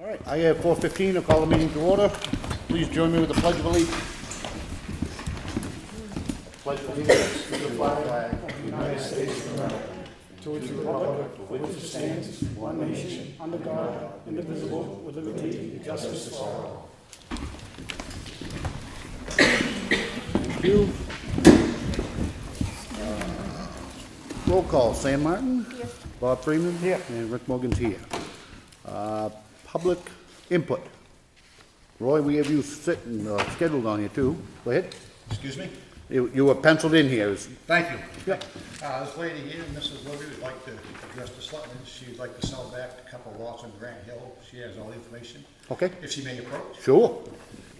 All right, I have 4:15, I'll call the meeting to order. Please join me with the Pledge of Allegiance. Pledge of Allegiance to the flag of the United States of America, to its republic for which it stands, one nation, under God, indivisible, with liberty and justice for all. Thank you. Roll call, Sam Martin? Here. Bob Freeman? Here. And Rick Morgan's here. Public input. Roy, we have you sitting, scheduled on here too. Go ahead. Excuse me? You were penciled in here. Thank you. Yep. This lady here, Mrs. Libby, would like to address the selectmen. She'd like to sell back a couple of lots on Grant Hill. She has all the information. Okay. If she may approach. Sure.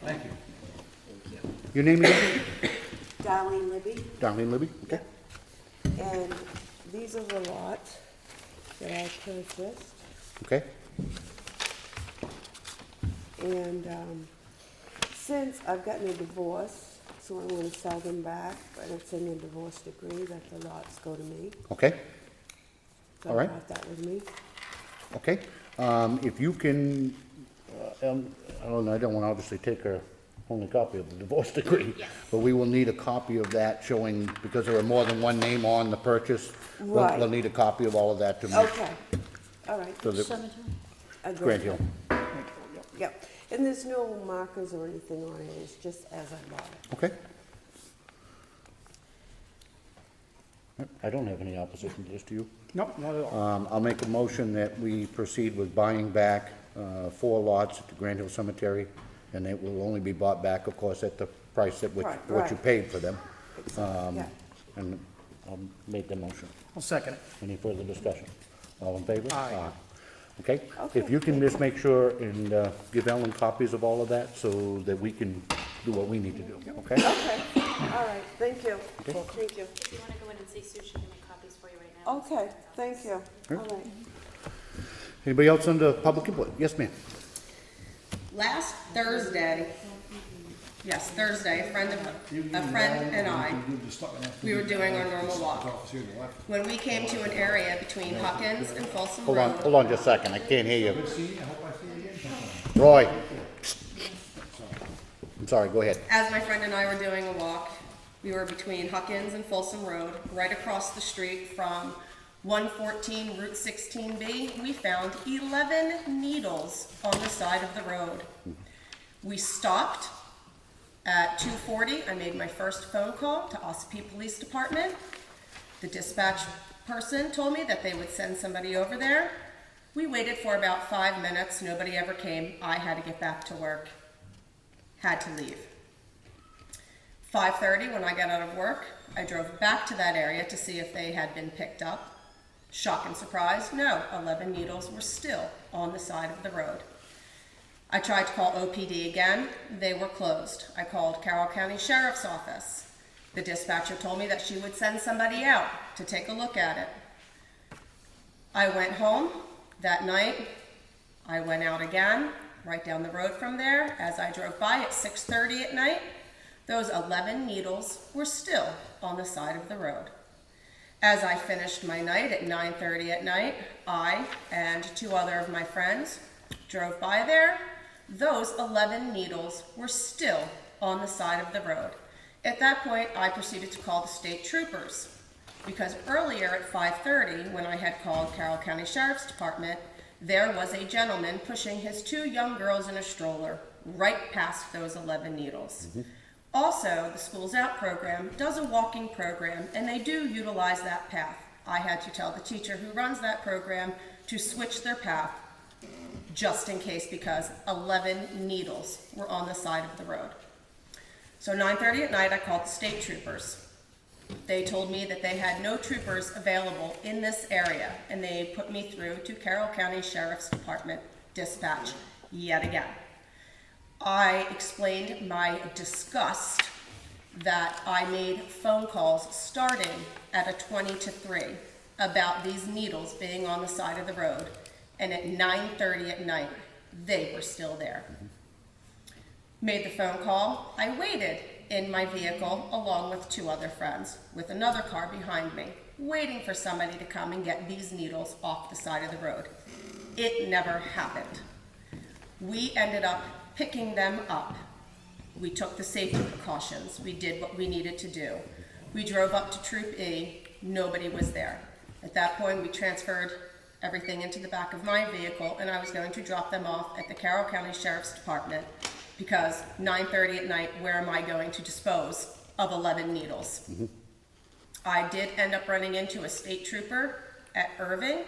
Thank you. Your name again? Darlene Libby, Darlene Libby? Okay. and these are the lots that I purchased. Okay. And since I've gotten a divorce, so I want to sell them back, but it's in the divorce decree that the lots go to me. Okay. So All right. I thought that was me. Okay. If you can, I don't know, I don't want to obviously take her only copy of the divorce decree, but we will need a copy of that showing, because there are more than one name on the purchase. Right. We'll need a copy of all of that to make. Okay, all right. So that, I agree. Grant Hill. Yep, and there's no markers or anything on it, it's just as I bought it. Okay. I don't have any opposition to this, do you? Nope, not at all. I'll make a motion that we proceed with buying back 4 lots at the Grand Hill Cemetery, and it will only be bought back, of course, at the price at which, Right, what you right. paid for them. Yeah. And I'll make the motion. I'll second it. Any further discussion? All in favor? Aye. Okay? Okay. If you can just make sure and give Ellen copies of all of that so that we can do what we need to do, okay? Okay, all right, thank you, thank you. If you want to go in and see Sue, she can make copies for you right now. Okay, thank you, all right. Anybody else under public input? Yes, ma'am. Last Thursday, Thursday, a friend and I, we were doing our normal walk. When we came to an area between Huckins and Folsom Hold Road, on just a second, I can't hear you. Roy. I'm sorry, go ahead. as my friend and I were doing a walk, we were between Huckins and Folsom Road, right across the street from 114 Route 16B. We found 11 needles on the side of the road. We stopped at 2:40. I made my first phone call to Ossipee Police Department. The dispatch person told me that they would send somebody over there. We waited for about 5 minutes. Nobody ever came. I had to get back to work. Had to leave. 5:30, when I got out of work, I drove back to that area to see if they had been picked up. Shock and surprise, no, 11 needles were still on the side of the road. I tried to call OPD again. They were closed. I called Carroll County Sheriff's Office. The dispatcher told me that she would send somebody out to take a look at it. I went home that night. I went out again, right down the road from there. As I drove by at 6:30 at night, those 11 needles were still on the side of the road. As I finished my night at 9:30 at night, I and 2 other of my friends drove by there. Those 11 needles were still on the side of the road. At that point, I proceeded to call the state troopers, because earlier at 5:30, when I had called Carroll County Sheriff's Department, there was a gentleman pushing his 2 young girls in a stroller right past those 11 needles. Also, the Schools Out program does a walking program, and they do utilize that path. I had to tell the teacher who runs that program to switch their path just in case, because 11 needles were on the side of the road. So 9:30 at night, I called the state troopers. They told me that they had no troopers available in this area, and they put me through to Carroll County Sheriff's Department dispatch yet again. I explained my disgust that I made phone calls starting at a 20 to 3 about these needles being on the side of the road, and at 9:30 at night, they were still there. Made the phone call. I waited in my vehicle along with 2 other friends with another car behind me, waiting for somebody to come and get these needles off the side of the road. It never happened. We ended up picking them up. We took the safety precautions. We did what we needed to do. We drove up to Troop E. Nobody was there. At that point, we transferred everything into the back of my vehicle, and I was going to drop them off at the Carroll County Sheriff's Department because 9:30 at night, where am I going to dispose of 11 needles? I did end up running into a state trooper at Irving.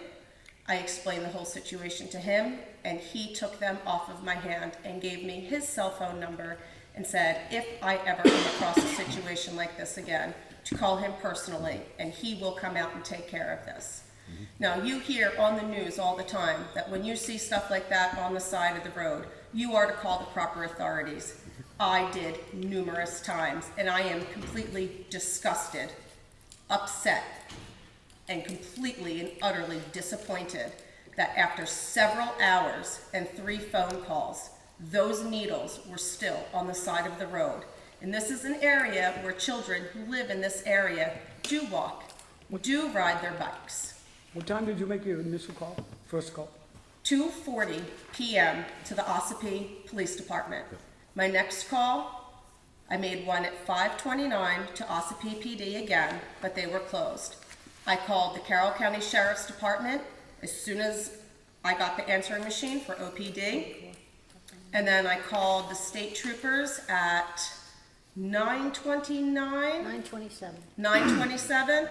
I explained the whole situation to him, and he took them off of my hand and gave me his cell phone number and said, if I ever come across a situation like this again, to call him personally, and he will come out and take care of this. Now, you hear on the news all the time that when you see stuff like that on the side of the road, you are to call the proper authorities. I did numerous times, and I am completely disgusted, upset, and completely and utterly disappointed that after several hours and 3 phone calls, those needles were still on the side of the road. And this is an area where children who live in this area do walk, do ride their bikes. What time did you make your initial call, first call? 2:40 p.m. to the Ossipee Police Department. My next call, I made one at 5:29 to Ossipee PD again, but they were closed. I called the Carroll County Sheriff's Department as soon as I got the answering machine for OPD. And then I called the state troopers at 9:27,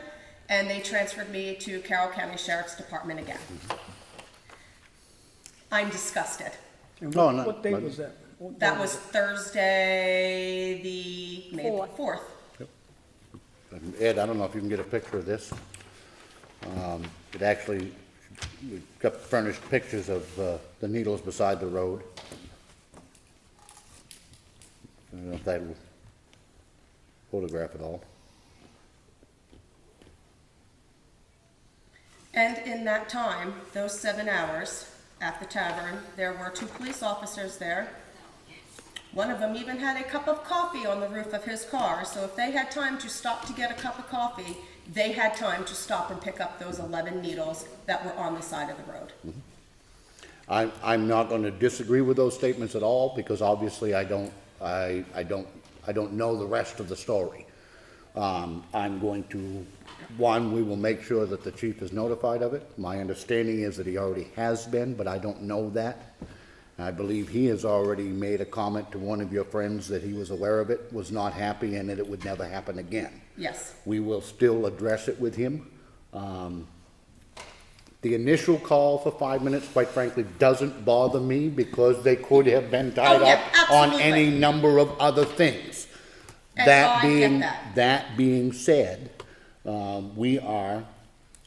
and they transferred me to Carroll County Sheriff's Department again. I'm disgusted. And No, no, what date but- was that? What That day was it? Thursday, May the 4th. And Ed, I don't know if you can get a picture of this. It actually, we've got furnished pictures of the needles beside the road. I don't know if that will photograph it all. And in that time, those 7 hours at the tavern, there were 2 police officers there. One of them even had a cup of coffee on the roof of his car, so if they had time to stop to get a cup of coffee, they had time to stop and pick up those 11 needles that were on the side of the road. I'm not going to disagree with those statements at all, because obviously I don't know the rest of the story. I'm going to, we will make sure that the chief is notified of it. My understanding is that he already has been, but I don't know that. I believe he has already made a comment to one of your friends that he was aware of it, was not happy, and that it would never happen again. Yes. We will still address it with him. The initial call for 5 minutes, quite frankly, doesn't bother me, because they could have been tied Oh, yeah, up on absolutely. any number of other things. And I get that. That being said, we are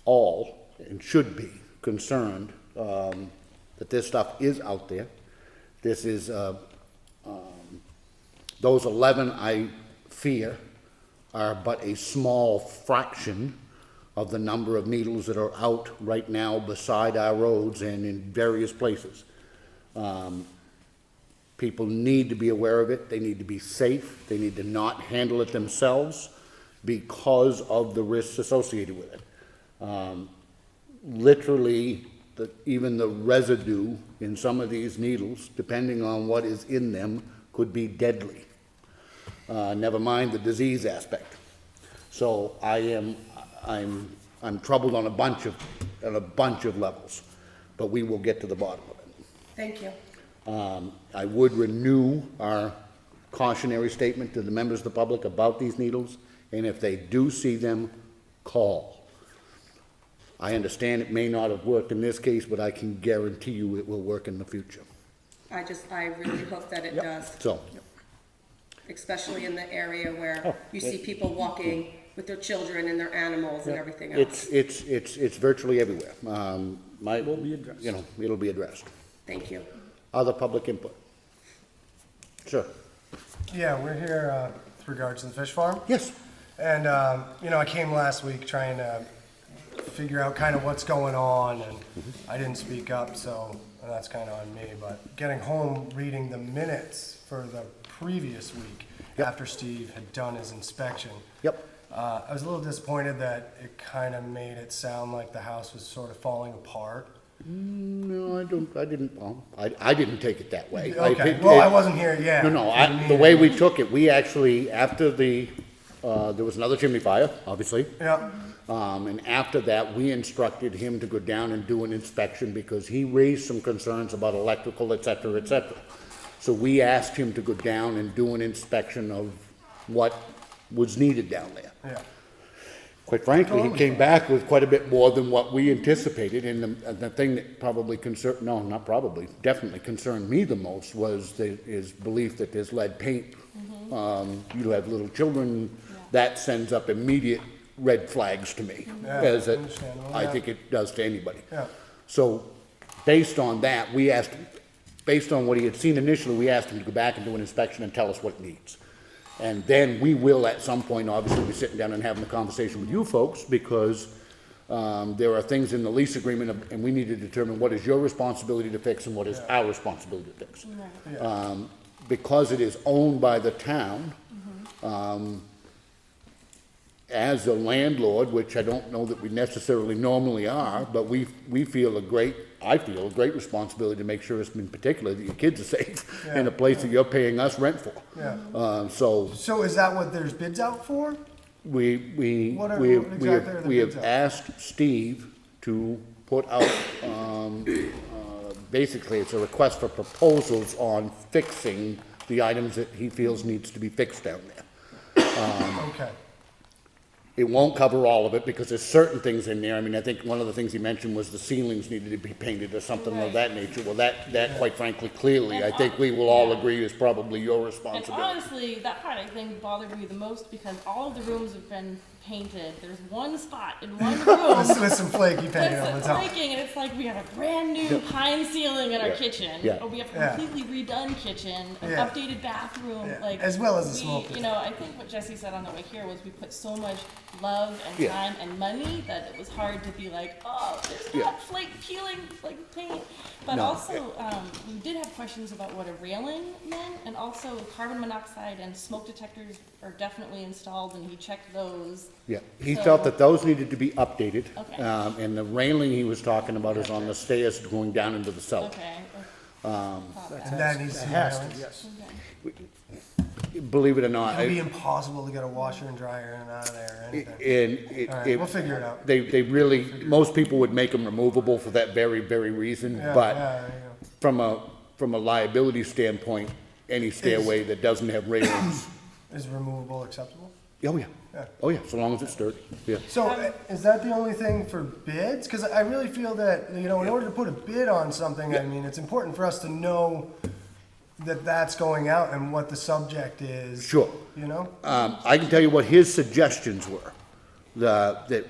all, and should be, concerned that this stuff is out there. This is, those 11, I fear, are but a small fraction of the number of needles that are out right now beside our roads and in various places. People need to be aware of it. They need to be safe. They need to not handle it themselves because of the risks associated with it. Literally, even the residue in some of these needles, depending on what is in them, could be deadly. Never mind the disease aspect. So I'm troubled on a bunch of levels, but we will get to the bottom of it. Thank you. I would renew our cautionary statement to the members of the public about these needles, and if they do see them, call. I understand it may not have worked in this case, but I can guarantee you it will work in the future. I really hope that it does, So, especially in the area where Oh, you see people walking with their children and their animals and everything else. it's virtually everywhere. Will be addressed. You know, it'll be addressed. Thank you. Other public input? Sure. Yeah, we're here with regards to the fish farm. Yes. And, I came last week trying to figure out kind of what's going on, and I didn't speak up, so that's kind of on me. But getting home, reading the minutes for the previous week after Steve had done his inspection, Yep. I was a little disappointed that it kind of made it sound like the house was sort of falling apart. No, I didn't, well, I didn't take it that way. Okay, well, I wasn't here, yeah. No, the way we took it, we actually, after there was another chimney fire, obviously. Yeah, And after that, we instructed him to go down and do an inspection because he raised some concerns about electrical, et cetera, et cetera. So we asked him to go down and do an inspection of what was needed down there. yeah, Quite frankly, he came back with quite a bit more than what we anticipated, and the thing that probably definitely concerned me the most was his belief that there's lead paint. You have little children, that sends up immediate red flags to me, Yeah, as it, understandable, I yeah. think it does to anybody. yeah. So, based on that, based on what he had seen initially, we asked him to go back and do an inspection and tell us what it needs. And then we will, at some point, obviously, be sitting down and having a conversation with you folks, because there are things in the lease agreement, and we need to determine what is your responsibility to fix and what is our responsibility to fix. Because it is owned by the town, as a landlord, which I don't know that we necessarily normally are, but I feel a great responsibility to make sure, in particular, that your kids are safe in a place that you're paying us rent for. Yeah. So So is that what there's bids out for? we What exactly are the bids have out? asked Steve to put out, basically, it's a request for proposals on fixing the items that he feels needs to be fixed down there. Okay, It won't cover all of it, because there's certain things in there. I mean, I think one of the things he mentioned was the ceilings needed to be painted or something of that nature. Well, that quite frankly, clearly, I think we will all agree is probably your And responsibility. honestly, that part I think bothered me the most because all of the rooms have been painted. There's one spot in one room with some flaky paint on the that's top. flaking, and it's like we have a brand new pine ceiling in our kitchen, Yeah. or we have a Yeah. completely redone kitchen, an Yeah. updated bathroom, Yeah. like As well as a we, smoke you know, I think what Jesse said on the way here was we put so much love and Yeah. time and money that it was hard to be like, oh, there's Yeah. not flake peeling like paint. But No. also, we did have questions about what a railing meant, and also carbon monoxide and smoke detectors are definitely installed, and he checked those. Yeah, he So- felt that those needed to be updated. Okay. And the railing he was talking about is on the stairs going down into the cellar. Okay. And that needs to be Has to, balanced. yes. Believe it or not, It'll be impossible to get a washer and dryer in and out of there or anything. All right, it, we'll figure it out. they really, most people would make them removable for that very, very reason. Yeah, But yeah, there you from a liability standpoint, any stairway that doesn't have railings, go. Is removable acceptable? oh yeah, Yeah. oh yeah, so long as it's sturdy, yeah. So is that the only thing for bids? Because I really feel that, you know, in order to put a bid on something, I mean, it's important for us to know that that's going out and what the subject is. Sure. You know? I can tell you what his suggestions were. That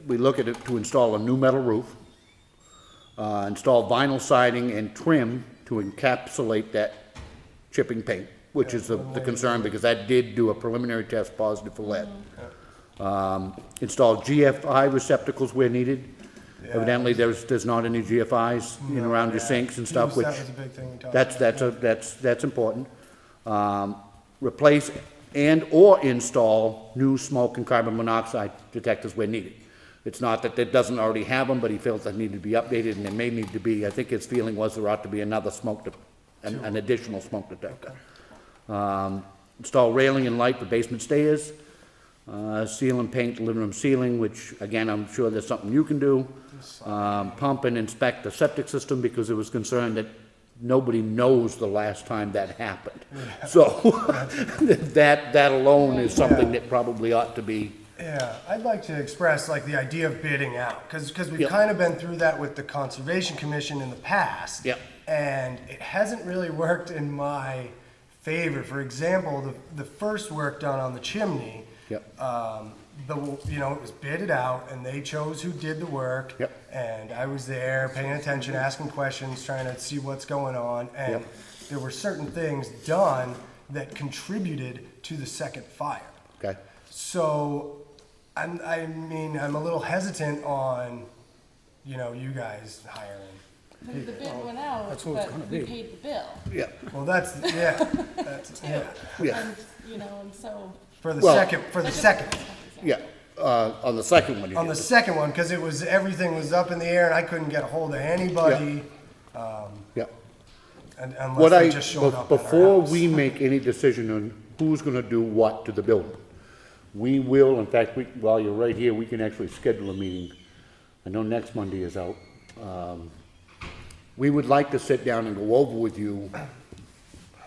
we look at it to install a new metal roof, install vinyl siding and trim to encapsulate that chipping paint, which is the concern, because that did do a preliminary test positive for lead. Install GFI receptacles where needed. Evidently, there's not any GFIs in and around your sinks and stuff, which, That was a big thing we talked about. that's important. Replace and/or install new smoke and carbon monoxide detectors where needed. It's not that it doesn't already have them, but he feels they need to be updated, and there may need to be, I think his feeling was there ought to be another an additional smoke detector. Install railing and light for basement stairs. Seal and paint the living room ceiling, which, again, I'm sure there's something you can do. Pump and inspect the septic system, because there was concern that nobody knows the last time that happened. So, that alone is something that probably ought to be, Yeah, I'd like to express like the idea of bidding out, because we've kind of been through that with the Conservation Commission in the past. Yep. And it hasn't really worked in my favor. For example, the first work done on the chimney, Yep. you know, it was bidded out and they chose who did the work. Yep. And I was there paying attention, asking questions, trying to see what's going on. And Yep. there were certain things done that contributed to the second fire. okay? So, I'm a little hesitant on, you know, you guys hiring. Because the bid went out, That's what it's but gonna we be. paid the bill. Yeah, Well, that's, yeah, that's, yeah. yeah, And, you know, and so. For the Well- second. yeah. On the second one you On the did. second one, because everything was up in the air and I couldn't get a hold of anybody, Yeah. unless What they just showed up at our before house. we make any decision on who's gonna do what to the building, we will, in fact, while you're right here, we can actually schedule a meeting. I know next Monday is out. We would like to sit down and go over with you.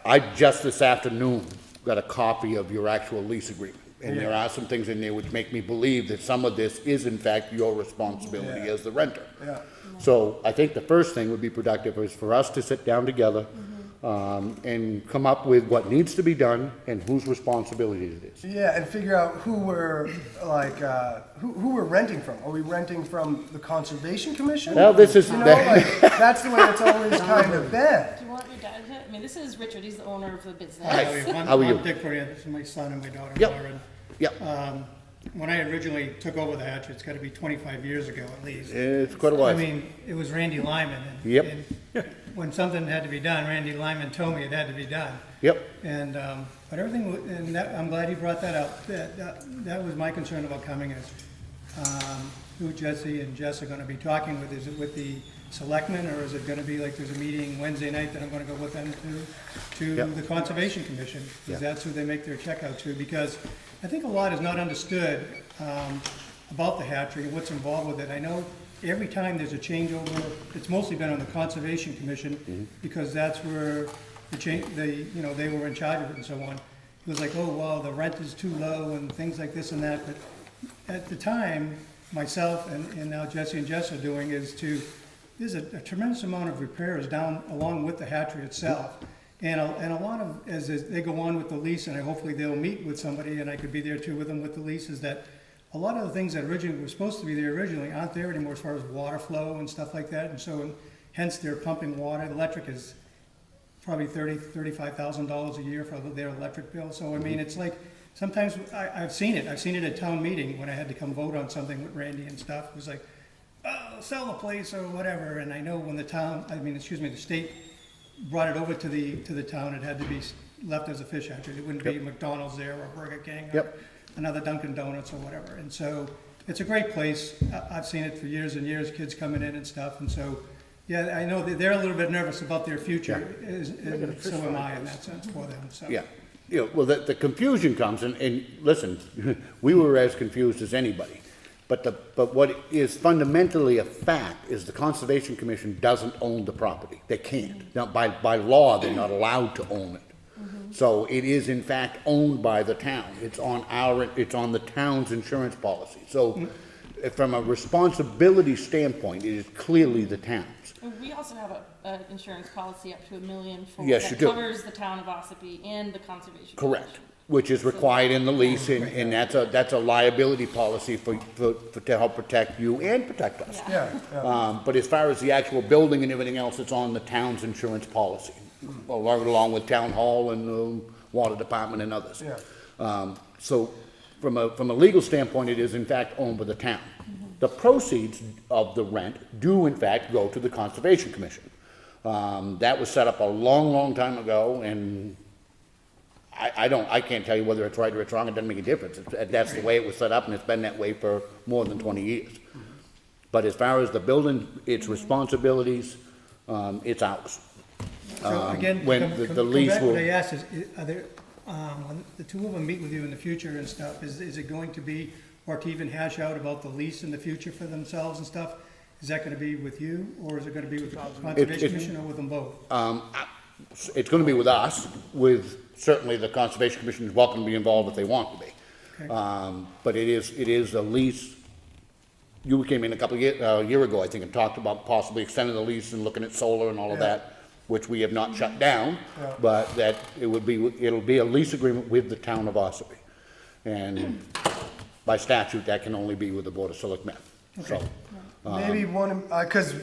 I just this afternoon got a copy of your actual lease agreement. And there are some things in there which make me believe that some of this is in fact your responsibility Yeah. as the renter. Yeah. So I think the first thing would be productive is for us to sit down together, and come up with what needs to be done and whose responsibility it is. Yeah, and figure out who we're like, who we're renting from. Are we renting from the Conservation Commission? Well, this is, You know, like, that's the way it's always kind of been. Do you want your dad to, I mean, this is Richard, he's the owner of the business. Hi. How are you? I'm Dick Furrier, this is my son and my daughter. Yep. Lauren. Yep, When I originally took over the hatchery, it's gotta be 25 years ago at least. it's quite a I while. mean, it was Randy Lyman. And- Yep. and when something had to be done, Randy Lyman told me it had to be done. Yep, And, but everything, and that, I'm glad you brought that up. That was my concern about coming is, who Jesse and Jess are gonna be talking with. Is it with the selectmen, or is it gonna be like there's a meeting Wednesday night that I'm gonna go with them to Yep. the Conservation Commission? Yeah. Because that's who they make their check out to, because I think a lot is not understood, about the hatchery and what's involved with it. I know every time there's a changeover, it's mostly been on the Conservation Commission, because that's where they were in charge of it and so on. It was like, oh, well, the rent is too low and things like this and that, but at the time, myself and now Jesse and Jess are doing there's a tremendous amount of repairs down along with the hatchery itself. And a lot of, as they go on with the lease, and hopefully they'll meet with somebody, and I could be there too with them with the lease, is that a lot of the things that originally were supposed to be there originally aren't there anymore as far as water flow and stuff like that. And so hence they're pumping water. The electric is probably $35,000 a year for their electric bill. So I mean, it's like, sometimes I've seen it at town meeting when I had to come vote on something with Randy and stuff. It was like, oh, sell the place or whatever. And I know when the state brought it over to the town, it had to be left as a fish hatchery. It wouldn't be McDonald's there or Burger King or Yep. another Dunkin' Donuts or whatever. And so it's a great place. I've seen it for years and years, kids coming in and stuff. And so, yeah, I know that they're a little bit nervous about their future, and so am I in that sense for them, so. yeah. Well, the confusion comes, and listen, we were as confused as anybody. But what is fundamentally a fact is the Conservation Commission doesn't own the property. They can't. Now, by law, they're not allowed to own it. So it is in fact owned by the town. It's on the town's insurance policy. So from a responsibility standpoint, it is clearly the town's. And we also have an insurance policy up to $1 million Yes, you do. that covers the town of Ossipee and the Conservation Correct, Commission. which is required in the lease, and that's a liability policy to help protect you and protect us. Yeah. Yeah, But as far as the actual building and everything else, it's on the town's insurance policy, along with Town Hall and the Water Department and others. Yeah. So from a legal standpoint, it is in fact owned by the town. The proceeds of the rent do in fact go to the Conservation Commission. That was set up a long, long time ago, and I can't tell you whether it's right or it's wrong. It doesn't make a difference. That's the way it was set up, and it's been that way for more than 20 years. But as far as the building, its responsibilities, it's ours. So again, when come the lease back, will- what I asked is, are there, when the two of them meet with you in the future and stuff, is it going to be, or to even hash out about the lease in the future for themselves and stuff? Is that gonna be with you, or is it gonna be with the Conservation Commission, or with them both? It's gonna be with us, certainly the Conservation Commission is welcome to be involved if they want to be. Okay. But it is a lease. You came in a year ago, I think, and talked about possibly extending the lease and looking at solar and all of that, which we have not shut down, but that it'll be a lease agreement with the town of Ossipee. And by statute, that can only be with the Board of Selectmen, so. Maybe because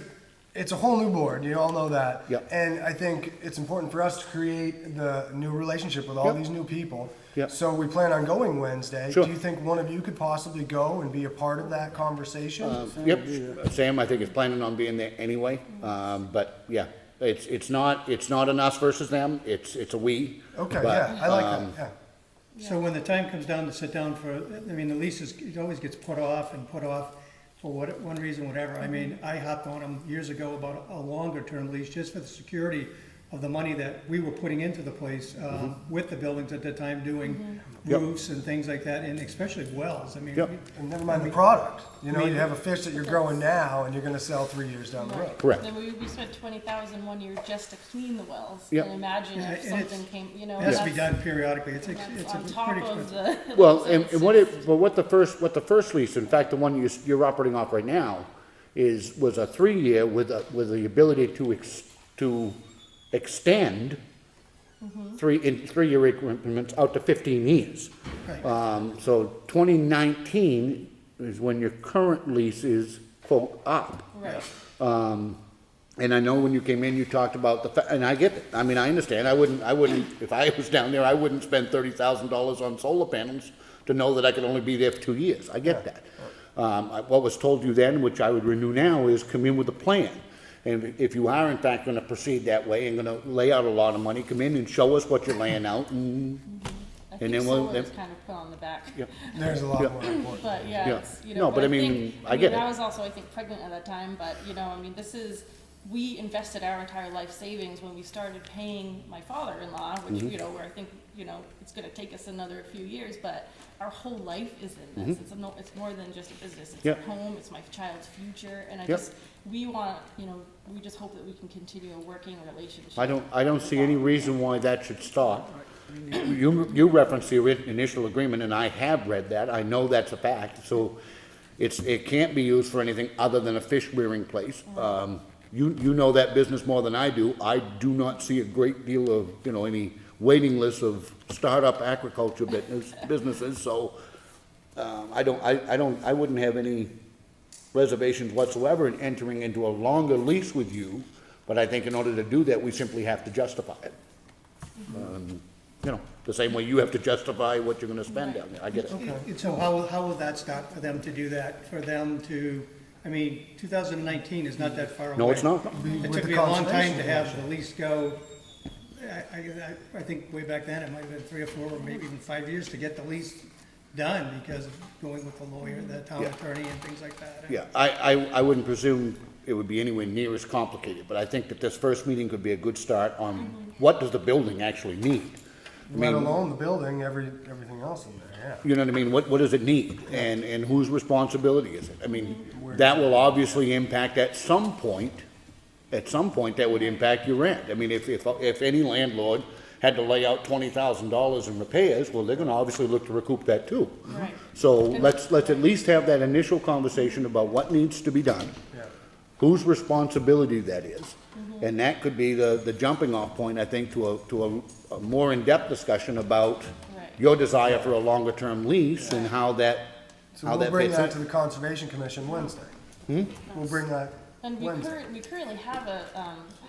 it's a whole new board, you all know that. Yep. And I think it's important for us to create the new relationship with all Yep. these new people. Yep. So we plan on going Wednesday. Sure. Do you think one of you could possibly go and be a part of that conversation? Yep, Sam, I think is planning on being there anyway, but yeah, it's not an us versus them, it's a we. Okay, but, yeah, I like that, yeah. So when the time comes down to sit down for, I mean, the leases, it always gets put off and put off for one reason, whatever. I mean, I hopped on them years ago about a longer term lease just for the security of the money that we were putting into the place, with the buildings at the time, doing roofs and things like that, and especially wells. I mean, Yep. And never mind the product. You know, you have a fish that you're growing now and you're gonna sell 3 years down the road. Correct. Then we spent 20,000 one year just to clean the wells. Yep. And imagine Yeah, if and it's- something came, you know, it has to be that's, done periodically. It's that's on a top pretty of expensive. the. Well, and what the first lease, in fact, the one you're operating off right now, was a 3-year with the ability to extend in 3-year increments out to 15 years. Right. So 2019 is when your current lease is quote up. Right. And I know when you came in, you talked about and I get it. I mean, I understand. I wouldn't, if I was down there, I wouldn't spend $30,000 on solar panels to know that I could only be there for 2 years. I get that. What was told you then, which I would renew now, is come in with a plan. And if you are in fact gonna proceed that way and gonna lay out a lot of money, come in and show us what you're laying out and, I and think then solar is kind of put on the back. There's a lot Yeah. more important. But yeah, Yeah. it's, you No, know, but I mean, I get it. I was also, I think, pregnant at that time, but, you know, I mean, we invested our entire life savings when we started paying my father-in-law, which, Mm-hmm. you know, where I think, you know, it's gonna take us another few years, but our whole life is in this. It's more than just a business. It's Mm-hmm. Yeah. our home, it's my child's future, and Yep. we want, you know, we just hope that we can continue a working relationship. I don't see any reason why that should stop. You referenced the initial agreement, and I have read that, I know that's a fact, so it can't be used for anything other than a fish rearing place. You know that business more than I do. I do not see a great deal of, you know, any waiting list of startup agriculture businesses, so, I wouldn't have any reservations whatsoever in entering into a longer lease with you, but I think in order to do that, we simply have to justify it. You know, the same way you have to justify what you're gonna spend down there, I get it. So how will that start for them to do that? For them to, I mean, 2019 is not that far away. No, it's not. It With took the me a long time conservation to have the lease go, I think way back then, it might have been 3 or 4 or maybe even 5 years to get the lease done because of going with the lawyer, the town Yeah. attorney and things like that. Yeah, I wouldn't presume it would be anywhere near as complicated, but I think that this first meeting could be a good start on what does the building actually need? I Let mean, alone the building, everything else in there, you know what I mean? What does it need? And whose responsibility is it? I mean, that will obviously impact at some point, that would impact your rent. I mean, if any landlord had to lay out $20,000 in repairs, well, they're gonna obviously look to recoup that too. Right. So let's at least have that initial conversation about what needs to be done, yeah. whose responsibility that is. And that could be the jumping off point, I think, to a more in-depth discussion about Right. your desire for a longer term lease and how that So we'll bring fits that to in. the Conservation Commission Wednesday. We'll bring that And Wednesday. we currently have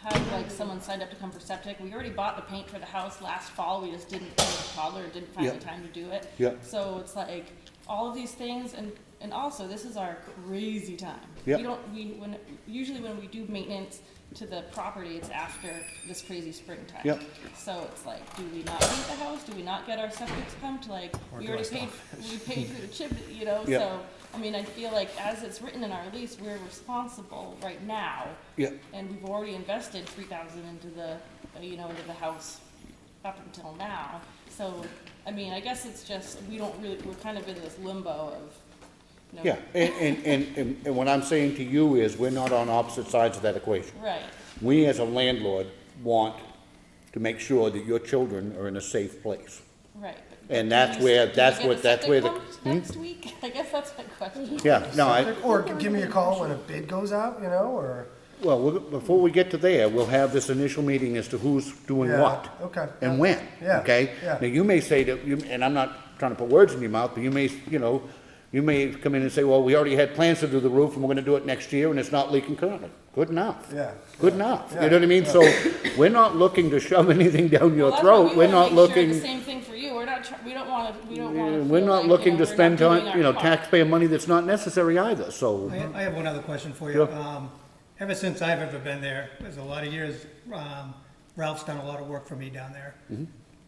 have like someone signed up to come for septic. We already bought the paint for the house last fall. We just didn't bother or didn't find Yeah. the time to do it. Yeah. So it's like all of these things, and also this is our crazy time. Yeah. Usually when we do maintenance to the property, it's after this crazy springtime. Yeah. So it's like, do we not paint the house? Do we not get our septics pumped? Like, we already paid for the chip, you know? Yeah. So, I mean, I feel like as it's written in our lease, we're responsible right now. Yeah. And we've already invested 3,000 into into the house up until now. So, I mean, I guess it's just, we're kind of in this limbo of, you know. Yeah, and what I'm saying to you is, we're not on opposite sides of that equation. Right, We, as a landlord, want to make sure that your children are in a safe place. right. And Do that's you- where- do you that's get what- the that's where septic the- pumped next week? I guess that's my question. Yeah, no, Or give me a call when a bid goes out, you know, or, well, before we get to there, we'll have this initial meeting as to who's doing Yeah, what. okay. And when, Yeah, okay? yeah. Now, you may say that, and I'm not trying to put words in your mouth, but you may, you may come in and say, well, we already had plans to do the roof, and we're gonna do it next year, and it's not leaking currently. Good enough. Yeah, Good yeah, enough, yeah, you know what I mean? yeah. So, we're not looking to shove anything down your Well, that's throat, why we're we not wanna make sure looking, the same thing for you. We don't wanna we're feel not like, looking to we're spend not doing time, our part. taxpayer money that's not necessary either, so. I have one other question for you. Sure. Ever since I've ever been there's a lot of years, Ralph's done a lot of work for me down there.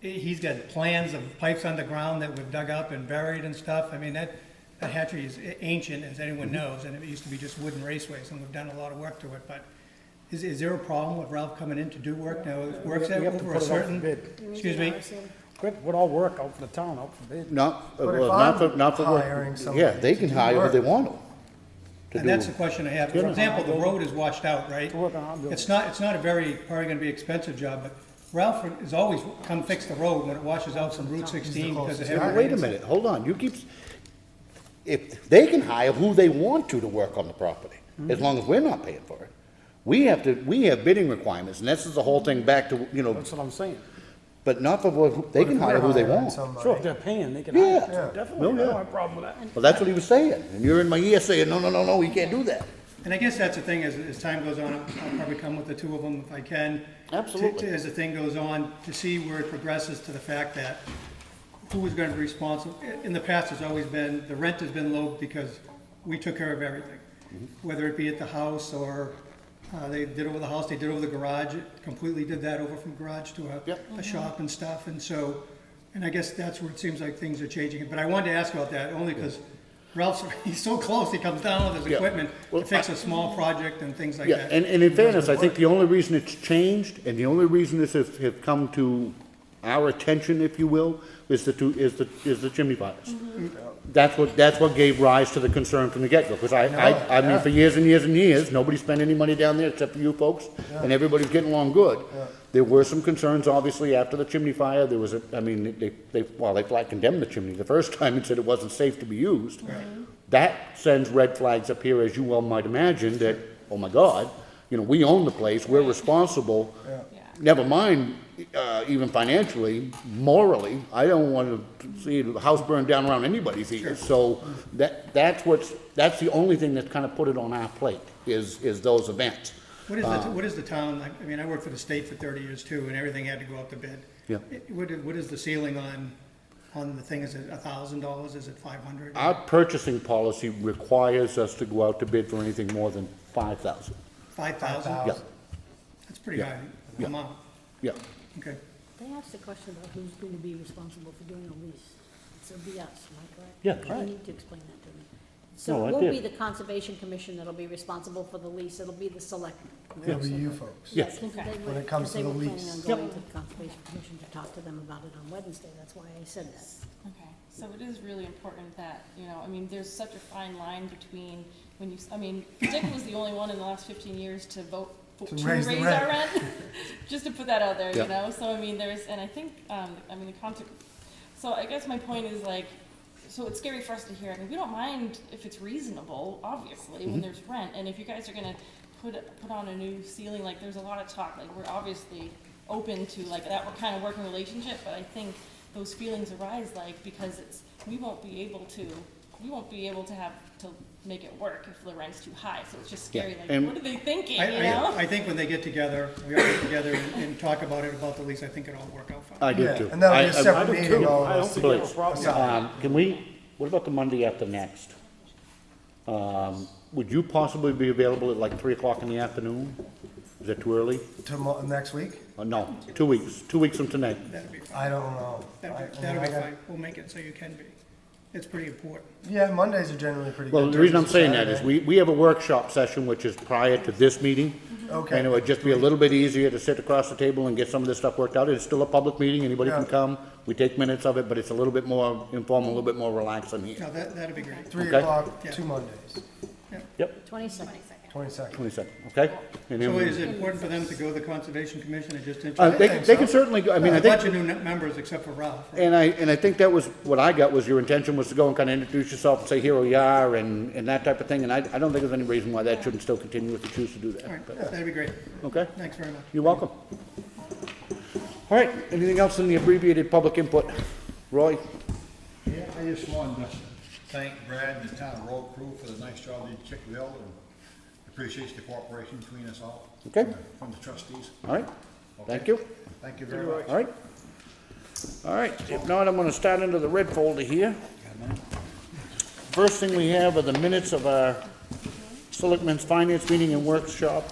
he's got plans of pipes underground that we've dug up and buried and stuff. I mean, that hatchery is ancient, as anyone knows, and it used to be just wooden raceways, and we've done a lot of work to it, but is there a problem with Ralph coming in to do work? Now, works We have to over put a it out for certain, bid. excuse me? Put all work out for the town, out for bid. Not, But if well, I'm not for hiring work. somebody Yeah, they to can do hire who they work. want to And that's the do. question I have. For example, the road is washed out, right? To work on our building. It's not a very, probably gonna be expensive job, but Ralph is always come fix the road when it washes out from Route 16 because of closest heavy guy. rains. Wait a minute, hold on, you keep, if, they can hire who they want to work on the property, as long as we're not paying for it. We have bidding requirements, and this is the whole thing back to, you know, That's what I'm saying. but not for, what- they But can if hire we're who they hiring want. somebody- Sure, if they're paying, they can Yeah. hire. Yeah. So definitely, I yeah. don't have a problem with that. Well, that's what he was saying, and you're in my ear saying, no, we can't do that. And I guess that's the thing, as time goes on, I'll probably come with the two of them if I can. Absolutely. As the thing goes on, to see where it progresses to the fact that who is gonna be responsible. In the past, it's always been, the rent has been low because we took care of everything. Whether it be at the house or, they did over the house, they did over the garage, completely did that over from garage to Yep. a shop and stuff, and so, and I guess that's where it seems like things are changing. But I wanted to ask about that, only because Ralph's, he's so close, he comes down with his Yeah. equipment Well, to fix a small project and things like Yeah, that. and in fairness, I think the only reason it's changed, and the only reason this has come to our attention, if you will, is the chimney fires. That's what gave rise to the concern from the get-go, because I mean, for years and years and years, nobody spent any money down there except for you folks, and everybody's getting along good. There were some concerns, obviously, after the chimney fire, there was I mean, they flat condemned the chimney the first time and said it wasn't safe to be used. That sends red flags up here, as you well might imagine, that, oh my God, you know, we own the place, we're responsible. Yeah. Never mind, even financially, morally, I don't want to see the house burned down around anybody's ears. So that's the only thing that's kind of put it on our plate, is those events. What is the town, like, I mean, I worked for the state for 30 years too, and everything had to go up to bid. Yeah. What is the ceiling on the thing, is it $1,000, is it 500? Our purchasing policy requires us to go out to bid for anything more than 5,000. 5,000? Yeah, That's pretty Yeah. high Yeah. amount, yeah. okay. They asked the question about who's going to be responsible for doing a lease. So it'll be us, am I correct? Yeah, You correct. need to explain that to me. No, So I it won't did. be the Conservation Commission that'll be responsible for the lease, it'll be the selectmen. It'll be you folks. Yes. When it comes to the They were lease. planning on going to the Conservation Commission to talk to them about it on Wednesday, that's why I said that. Okay, so it is really important that, you know, I mean, there's such a fine line between when you, I mean, Dick was the only one in the last 15 years to vote to raise raise the our rent. rent. Just to put that out there, Yeah. you know, so I mean, there's, and I think, I mean, the concept, so I guess my point is like, so it's scary for us to hear, I mean, we don't mind if it's reasonable, obviously, when there's rent, and if you guys are gonna put on a new ceiling, like, there's a lot of talk, like, we're obviously open to, like, that kind of working relationship, but I think those feelings arise, like, because we won't be able to have to make it work if the rent's too high, so it's just scary, Yeah, like, and- what are they thinking, you know? I think when they get together, we all get together and talk about it, about the lease, I think it'll all work out fine. I do Yeah, too. and that'll be a I- separate I do meeting, too. all I of don't us. think you have a Please. problem. Can we, what about the Monday after next? Would you possibly be available at like 3 o'clock in the afternoon? Is that too early? Next week? No, 2 weeks, 2 weeks from tonight. That'll be fine, I don't know. that'll be fine, we'll make it so you can be. It's pretty important. Yeah, Mondays are generally pretty good. Well, the reason I'm Thursday, saying that is Saturday. we have a workshop session which is prior to this meeting. Okay. And it would just be a little bit easier to sit across the table and get some of this stuff worked out. It's still a public meeting, anybody can Yeah. come. We take minutes of it, but it's a little bit more informal, a little bit more relaxed in here. No, that'd be great. 3 Okay. o'clock, Yeah. 2 Mondays, Yep, 22nd. 22nd. 22nd, okay? And then So we- is it important for them to go to the Conservation Commission and just They introduce? they can certainly, go. I mean, I A think. bunch of new members except for Ralph. And I think that was, what I got was your intention was to go and kind of introduce yourself and say, here we are, and that type of thing, and I don't think there's any reason why that shouldn't still continue if you choose to do All that. right, But- that'd be great. Okay, Thanks very much. you're welcome. All right, anything else in the abbreviated public input? Roy? Yeah, I just wanted to thank Brad and the town road crew for the nice job they did in Chickville, and appreciates the cooperation between us all. Okay. From the trustees. All right, thank you. Thank you very much. All right. All right, if not, I'm gonna start into the red folder here. First thing we have are the minutes of our Selectmen's Finance Meeting and Workshop.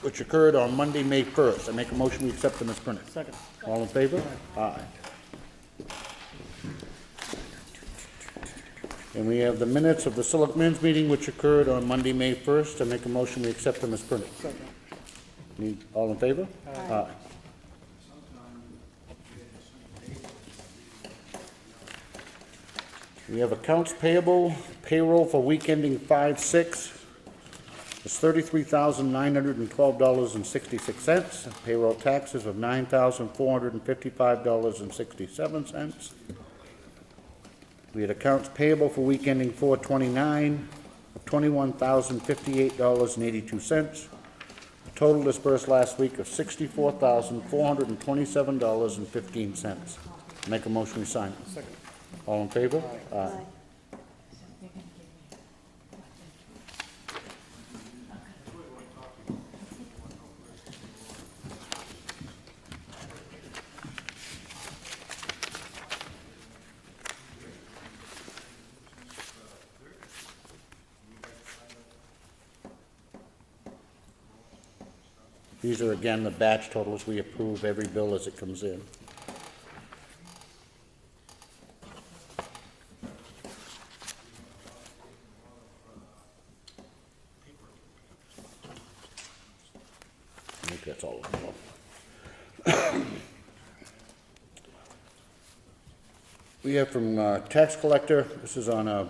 which occurred on Monday, May 1st. I make a motion we accept them as printed. Second. All in favor? Aye. And we have the minutes of the Selectmen's meeting, which occurred on Monday, May 1st. I make a motion we accept them as printed. Second. All in favor? Aye. We have accounts payable, payroll for week ending 5/6. It's $33,912.66. Payroll taxes of $9,455.67. We had accounts payable for week ending 4/29 of $21,058.82. Total dispersed last week of $64,427.15. Make a motion we sign. Second. All in favor? Aye. These are again the batch totals. We approve every bill as it comes in. I think that's all of them. We have from tax collector, this is on a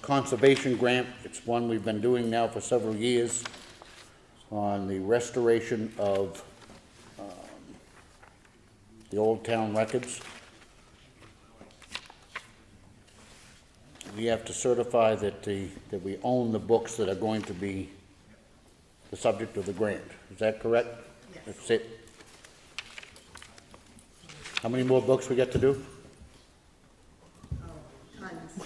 conservation grant. It's one we've been doing now for several years on the restoration of the old town records. We have to certify that that we own the books that are going to be the subject of the grant. Is that correct? Yes. That's it. How many more books we get to do? Tons.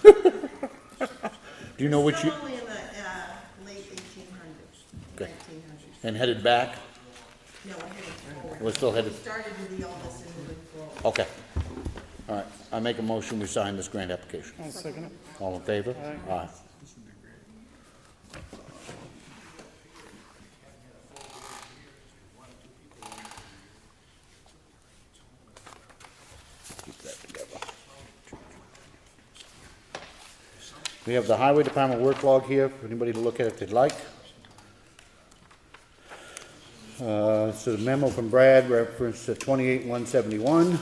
Do you know which you, Still only in the late 1800s, Okay. 1900s. and headed back? No, we're headed forward. We're still headed, We started with the oldest and moving forward. okay. All right, I make a motion, we sign this grant application. I'll second it. All in favor? Aye. Keep that together. We have the highway department work log here, for anybody to look at if they'd like. This is a memo from Brad, reference to 28-171.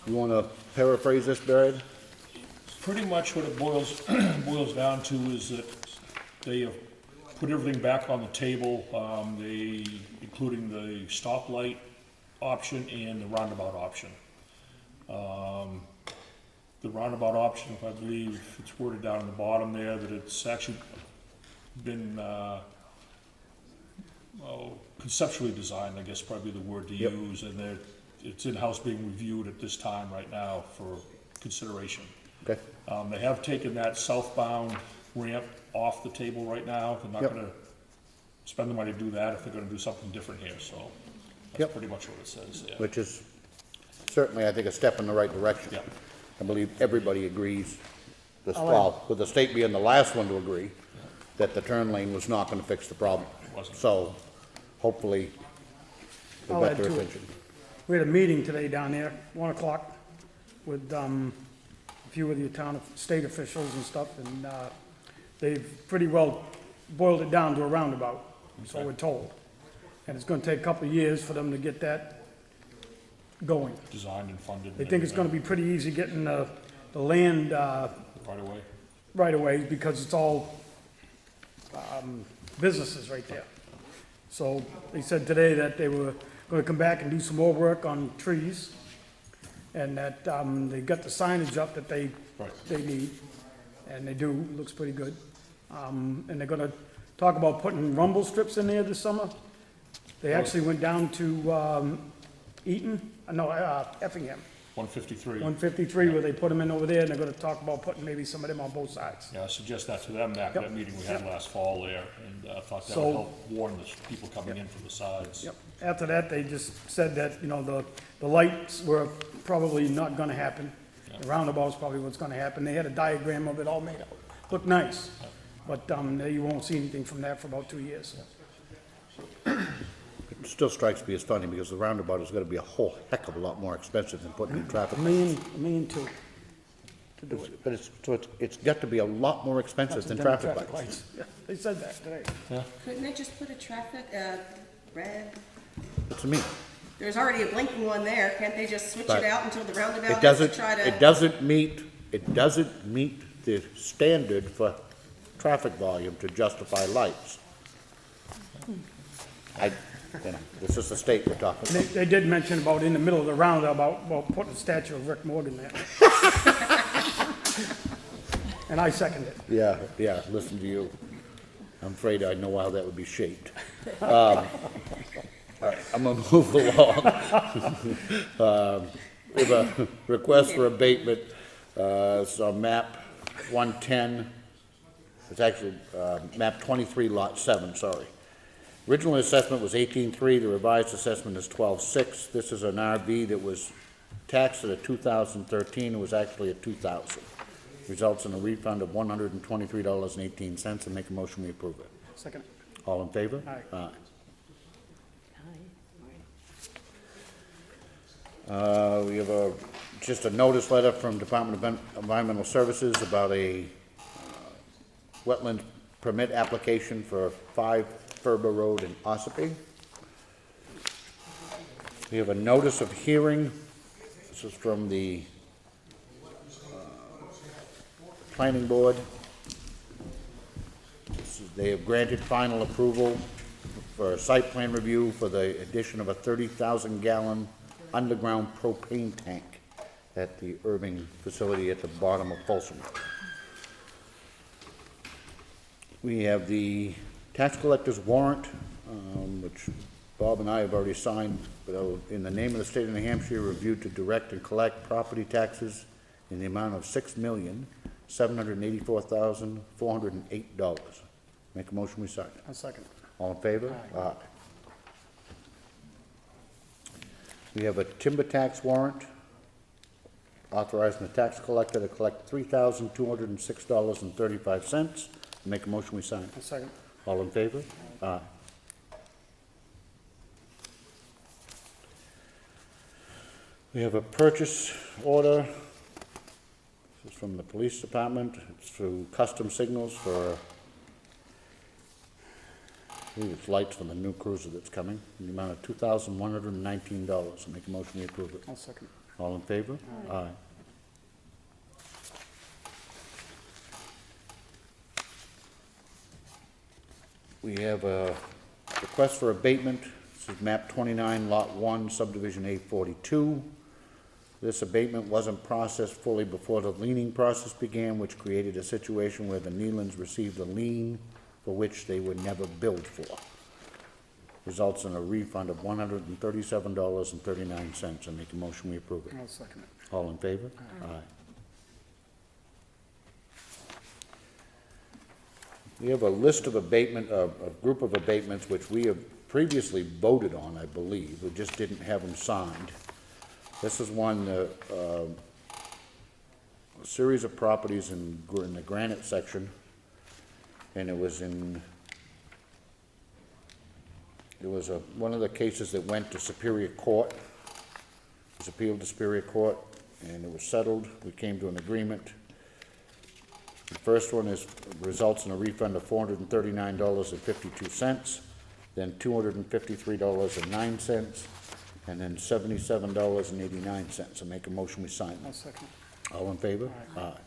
You want to paraphrase this, Brad? Pretty much what it boils down to is that they have put everything back on the table, including the stoplight option and the roundabout option. The roundabout option, if I believe it's worded down in the bottom there, that it's actually been conceptually designed, I guess probably the word to Yep. use, and it's in-house being reviewed at this time right now for consideration. Okay. They have taken that southbound ramp off the table right now. They're not Yep. gonna spend the money to do that if they're gonna do something different here, so that's Yep. pretty much what it says, yeah. Which is certainly, I think, a step in the right direction. Yeah. I believe everybody agrees, like- well, with the state being the last one to agree, that the turn lane was not gonna fix the problem. Wasn't. So, hopefully, we I'll got add their to it. attention. We had a meeting today down there, 1 o'clock, with a few of the state officials and stuff, and they've pretty well boiled it down to a roundabout, so we're told. And it's gonna take a couple of years for them to get that going. Designed and funded. They think it's gonna be pretty easy getting the land Right away. right away, because it's all businesses right there. So they said today that they were gonna come back and do some more work on trees, and that they got the signage up that they need, and they do, looks pretty good. And they're gonna talk about putting rumble strips in there this summer. They actually went down to Effingham, 153. 153, where they put them in over there, and they're gonna talk about putting maybe some of them on both sides. Yeah, I suggest that to them back Yep. at that meeting we had Yep. last fall there, and I thought that So- would help warn the people coming in from the sides. Yep. After that, they just said that, the lights were probably not gonna happen. The roundabout's probably what's gonna happen. They had a diagram of it all made out. Looked nice. but, you won't see anything from that for about 2 years. It still strikes me as funny because the roundabout is gonna be a whole heck of a lot more expensive than putting in traffic. A million two to do it. But it's got to be a lot more expensive than traffic lights. Yeah, they said that today. Couldn't they just put a traffic, red? It's me. There's already a blinking one there. Can't they just switch But it out until the roundabout It has to doesn't, try to? it doesn't meet the standard for traffic volume to justify lights. This is the state we're talking about. They did mention about in the middle of the roundabout, about putting a statue of Rick Morgan there. And I second it. Yeah, listen to you. I'm afraid I know how that would be shaped. All right, I'm gonna move along. We have a request for abatement, it's on map 110, it's actually, map 23, lot 7, sorry. Original assessment was 18.3, the revised assessment is 12.6. This is an RV that was taxed at a 2013, it was actually a 2000. Results in a refund of $123.18, and make a motion we approve it. Second. All in favor? Aye. We have just a notice letter from Department of Environmental Services about a wetland permit application for 5 Furber Road in Ossipee. We have a notice of hearing. This is from the Planning Board. They have granted final approval for a site plan review for the addition of a 30,000-gallon underground propane tank at the Irving facility at the bottom of Folsom. We have the tax collector's warrant, which Bob and I have already signed, but in the name of the state of New Hampshire, reviewed to direct and collect property taxes in the amount of $6,784,408. Make a motion, we sign it. I'll second. All in favor? Aye. We have a timber tax warrant authorizing the tax collector to collect $3,206.35. Make a motion, we sign it. I'll second. All in favor? Aye. We have a purchase order. This is from the police department. It's through Custom Signals for, I believe it's lights for the new cruiser that's coming, in the amount of $2,119. Make a motion, we approve it. I'll second. All in favor? Aye. We have a request for abatement. This is map 29, lot 1, subdivision A42. This abatement wasn't processed fully before the liening process began, which created a situation where the Nealons received a lien for which they were never billed for. Results in a refund of $137.39. And make a motion, we approve it. I'll second it. All in favor? Aye. We have a list of abatement, a group of abatements which we have previously voted on, I believe. We just didn't have them signed. This is one, a series of properties in the Granite section, and it was one of the cases that went to Superior Court. It was appealed to Superior Court, and it was settled. We came to an agreement. The first one results in a refund of $439.52, then $253.09, and then $77.89. So make a motion, we sign I'll it. second. All in favor? Aye.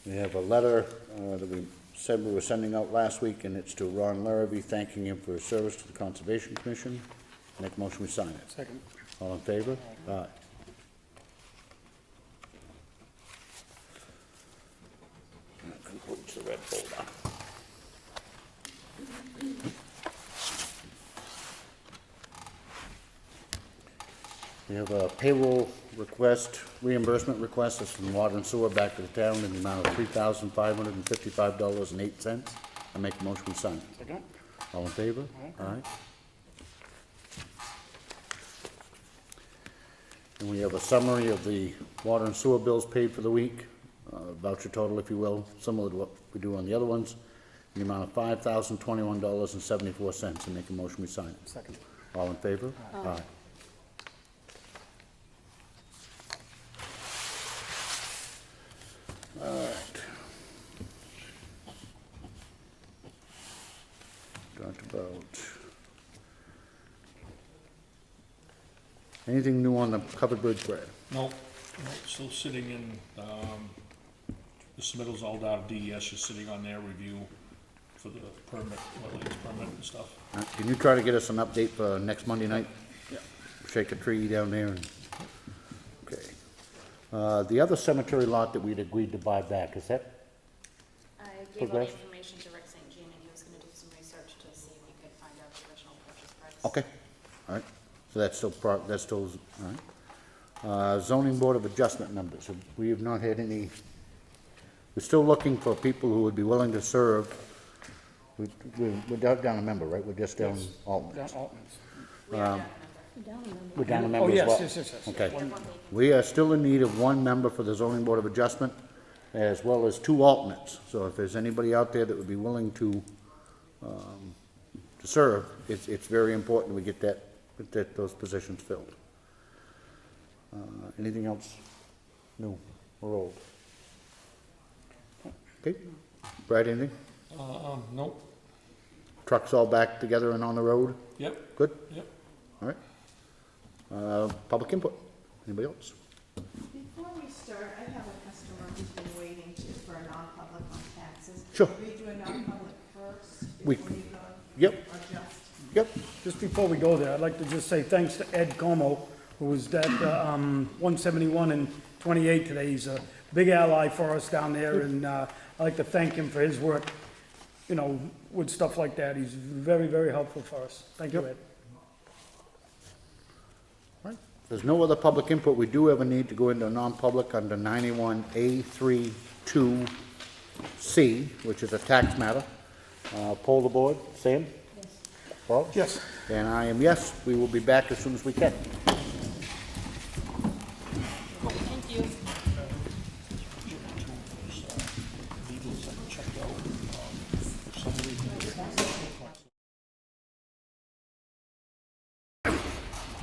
We have a letter that we said we were sending out last week, and it's to Ron Larrabee, thanking him for his service to the Conservation Commission. Make a motion, we sign it. Second. All in favor? Aye. That concludes the red folder. We have a payroll request, reimbursement request, that's from water and sewer back to the town in the amount of $3,555.08. I make a motion we sign. Second. All in favor? Aye. And we have a summary of the water and sewer bills paid for the week, voucher total, if you will, similar to what we do on the other ones, in the amount of $5,021.74. I make a motion we sign it. Second. All in favor? Aye. All right. Talked about. Anything new on the covered bridge, Brad? No, still sitting in, the submittal's all down to DES, just sitting on their review for the permit, wetlands permit and stuff. Can you try to get us an update for next Monday night? Yeah. Shake a tree down there and, okay. The other cemetery lot that we'd agreed to buy back, is that, I gave all the Progress? information to Rick St. Jean, and he was gonna do some research to see if he could find out the original purchase price. okay, all right. So that's still, that's still, all right. Zoning Board of Adjustment members, we have not had any, we're still looking for people who would be willing to serve. We're down a member, right? We're just down alternates. We are We're down a Oh, member as yes, well? yes, yes, yes. Okay. We are still in need of one member for the Zoning Board of Adjustment, as well as 2 alternates. So if there's anybody out there that would be willing to serve, it's very important we get those positions filled. Anything else new or old? Okay. Brad, anything? Nope, Trucks all back together and on the road? yep, Good? yep. All right. Public input? Anybody else? Before we start, I have a customer who's been waiting for a non-public on taxes. Sure. Can we do a non-public first We- before you go? Yep. Or just? Yep. Just before we go there, I'd like to just say thanks to Ed Comeau, who was at 171 and 28 today. He's a big ally for us down there, and I'd like to thank him for his work, you know, with stuff like that. He's very, very helpful for us. Thank you, Ed. All right. If there's no other public input, we do have a need to go into a non-public under 91A32C, which is a tax matter. Poll the board. Sam? Yes. Paul? Yes. And I am yes. We will be back as soon as we can. Thank you.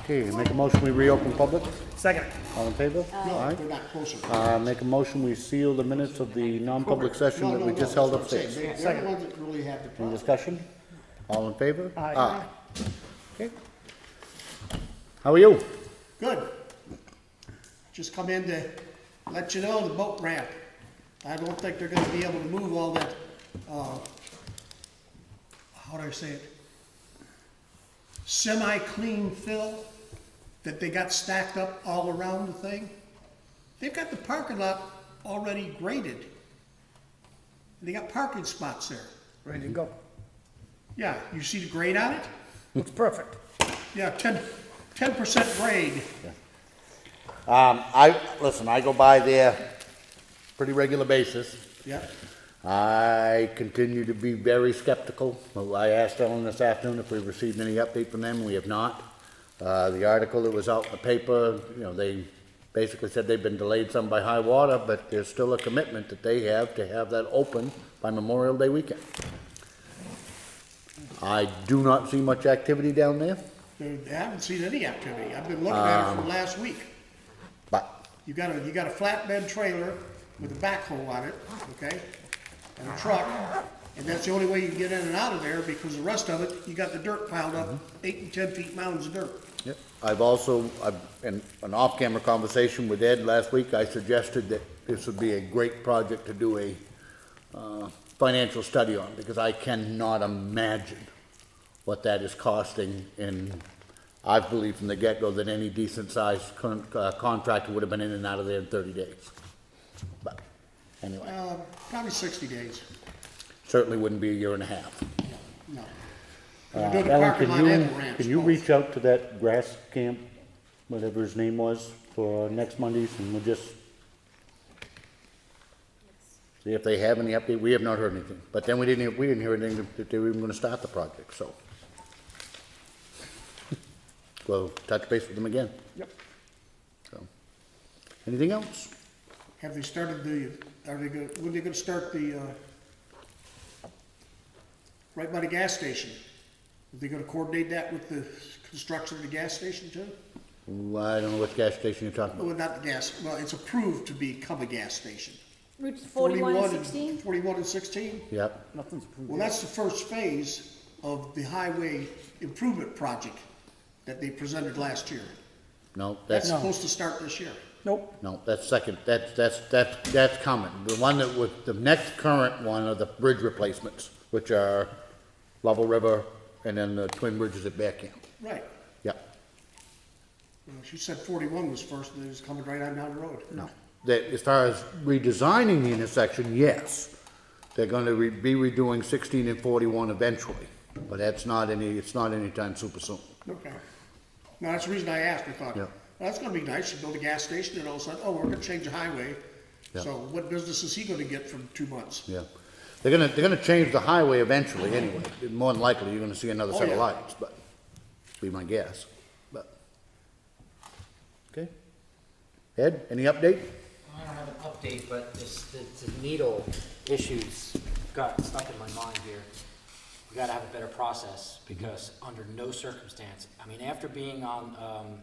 Okay, make a motion we reopen public. Second. All in favor? Aye. They're not closer. Make a motion we seal the minutes of the non-public session that we just held upstairs. They're the ones that really have the Any problem. discussion? All in favor? Aye. Okay. How are you? Good. Just come in to let you know the boat ramp. I don't think they're gonna be able to move all that, how do I say it? Semi-clean fill that they got stacked up all around the thing. They've got the parking lot already graded. They got parking spots there. Ready to go. Yeah, you see the grade on it? Looks perfect. Yeah, 10% grade. Listen, I go by there pretty regular basis. Yeah. I continue to be very skeptical. Well, I asked Ellen this afternoon if we received any update from them, we have not. The article that was out in the paper, you know, they basically said they've been delayed some by high water, but there's still a commitment that they have to have that open by Memorial Day weekend. I do not see much activity down there, I haven't seen any activity. I've been looking at it for last week. but You got a flatbed trailer with a backhoe on it, okay? And a truck, and that's the only way you can get in and out of there, because the rest of it, you got the dirt piled up, 8 and 10 feet mounds of dirt. yep. I've in an off-camera conversation with Ed last week, I suggested that this would be a great project to do a financial study on, because I cannot imagine what that is costing, and I believe from the get-go that any decent-sized contractor would have been in and out of there in 30 days. But anyway, Probably 60 days. certainly wouldn't be a year and a half. No. We're doing the Ellen, parking lot and the ramps can you both. reach out to that grass camp whatever his name was, for next Mondays, and we'll just see if they have any update. We have not heard anything, but then we didn't hear anything that they were even gonna start the project, so. We'll touch base with them again. Yep. So, anything else? Have they started when are they gonna start the, right by the gas station? Are they gonna coordinate that with the construction of the gas station too? Well, I don't know which gas station you're talking about. Well, not the gas, well, it's approved to become a gas station. Route 41 and 16? 41 and 16? Yep, Nothing's approved. Well, that's the first phase of the highway improvement project that they presented last year. no, That's that's, supposed to start this year. Nope, no, that's second, that's coming. The one that was, the next current one are the bridge replacements, which are Level River and then the Twin Bridges at Bear Camp. Right. Yep. Well, she said 41 was first, and it was coming right on down the road. No. That, as far as redesigning the intersection, yes. They're gonna be redoing 16 and 41 eventually, but it's not anytime super soon. Okay. No, that's the reason I asked. I thought, Yeah. well, that's gonna be nice. You build a gas station, and all of a sudden, oh, we're gonna change the highway. Yeah. So what business is he gonna get from 2 months? Yeah. They're gonna change the highway eventually anyway. More than likely, you're gonna see another Oh, set of yeah. lights, but, be my guess, but. Okay. Ed, any update? I don't have an update, but the needle issues got stuck in my mind here. We gotta have a better process, because under no circumstance, I mean, after being on,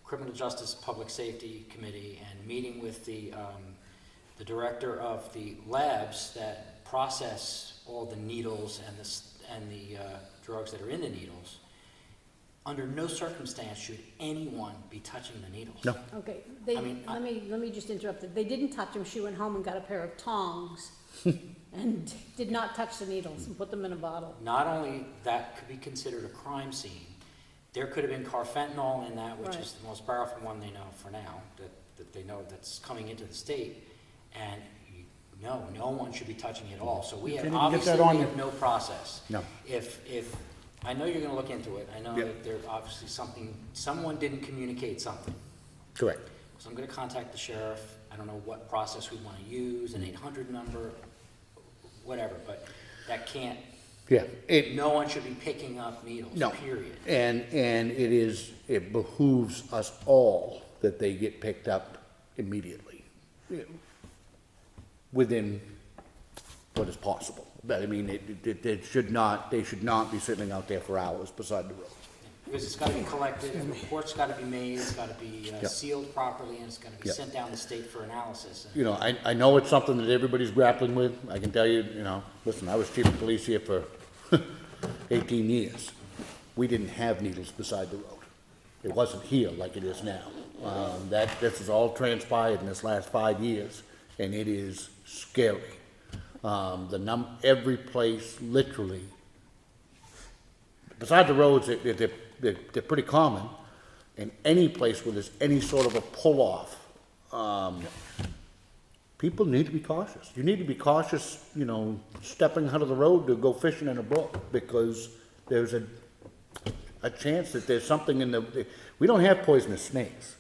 Criminal Justice Public Safety Committee and meeting with the director of the labs that process all the needles and the drugs that are in the needles, under no circumstance should anyone be touching the needles. No. Okay, I mean, let me just interrupt. They didn't touch them. She went home and got a pair of tongs and did not touch the needles and put them in a bottle. Not only that could be considered a crime scene, there could have been carfentanil in that, which Right. is the most powerful one they know for now, that they know that's coming into the state. And no one should be touching it at all. So we You have, can't even get obviously, that on we you. have no process. No. If, I know you're gonna look into it. I know Yep. that there's obviously someone didn't communicate something. Correct. So I'm gonna contact the sheriff. I don't know what process we wanna use, an 800 number, whatever, but that can't, Yeah, no one should be picking up needles, no. period. And it behooves us all that they get picked up immediately. Within what is possible. But I mean, they should not be sitting out there for hours beside the road. Because it's gotta be collected, a report's gotta be made, it's gotta be Yep. sealed properly, and it's gotta be Yep. sent down the state for analysis. You know, I know it's something that everybody's grappling with. I can tell you, listen, I was chief of police here for 18 years. We didn't have needles beside the road. It wasn't here like it is now. This has all transpired in this last 5 years, and it is scary. Every place, literally, beside the roads, they're pretty common, and any place where there's any sort of a pull-off, people need to be cautious. You need to be cautious, stepping out of the road to go fishing in a brook, because there's a chance that there's something we don't have poisonous snakes,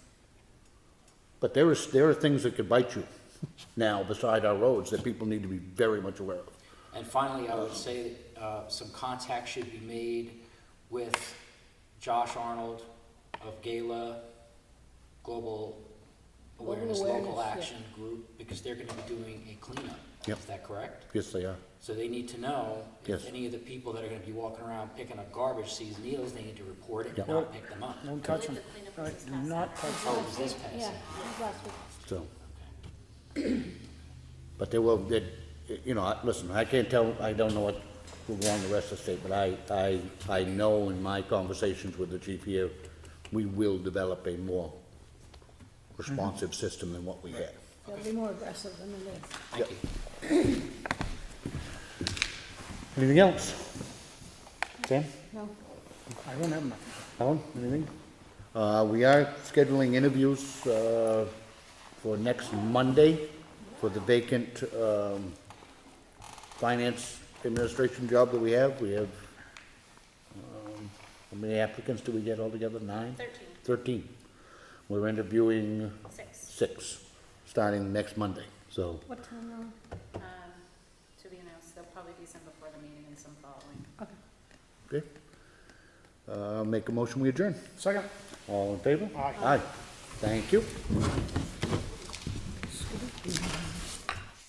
but there are things that could bite you now beside our roads that people need to be very much aware of. And finally, I would say some contact should be made with Josh Arnold of Gala Global Awareness Local Action Group, because they're gonna be doing a cleanup. Yep. Is that correct? Yes, they are. So they need to know Yes. if any of the people that are gonna be walking around picking up garbage sees needles, they need to report it and Yep. not pick them up. Don't touch them. Right, do not touch them. Oh, is this passing? Yeah, it was last week. So, but listen, I can't tell, I don't know what will go on the rest of the state, but I know in my conversations with the chief here, we will develop a more responsive system than what we had. They'll be more aggressive than it is. Thank you. Anything else? Sam? No? I don't have nothing. Alan, anything? We are scheduling interviews, for next Monday for the vacant, finance administration job that we have. We have, how many applicants do we get altogether? 9? 13. 13. We're interviewing 6, 6, starting next Monday, so. What time now? to be announced. They'll probably be some before the meeting and some following. Okay. Okay. Make a motion, we adjourn. Second? All in favor? Aye. Aye. Thank you.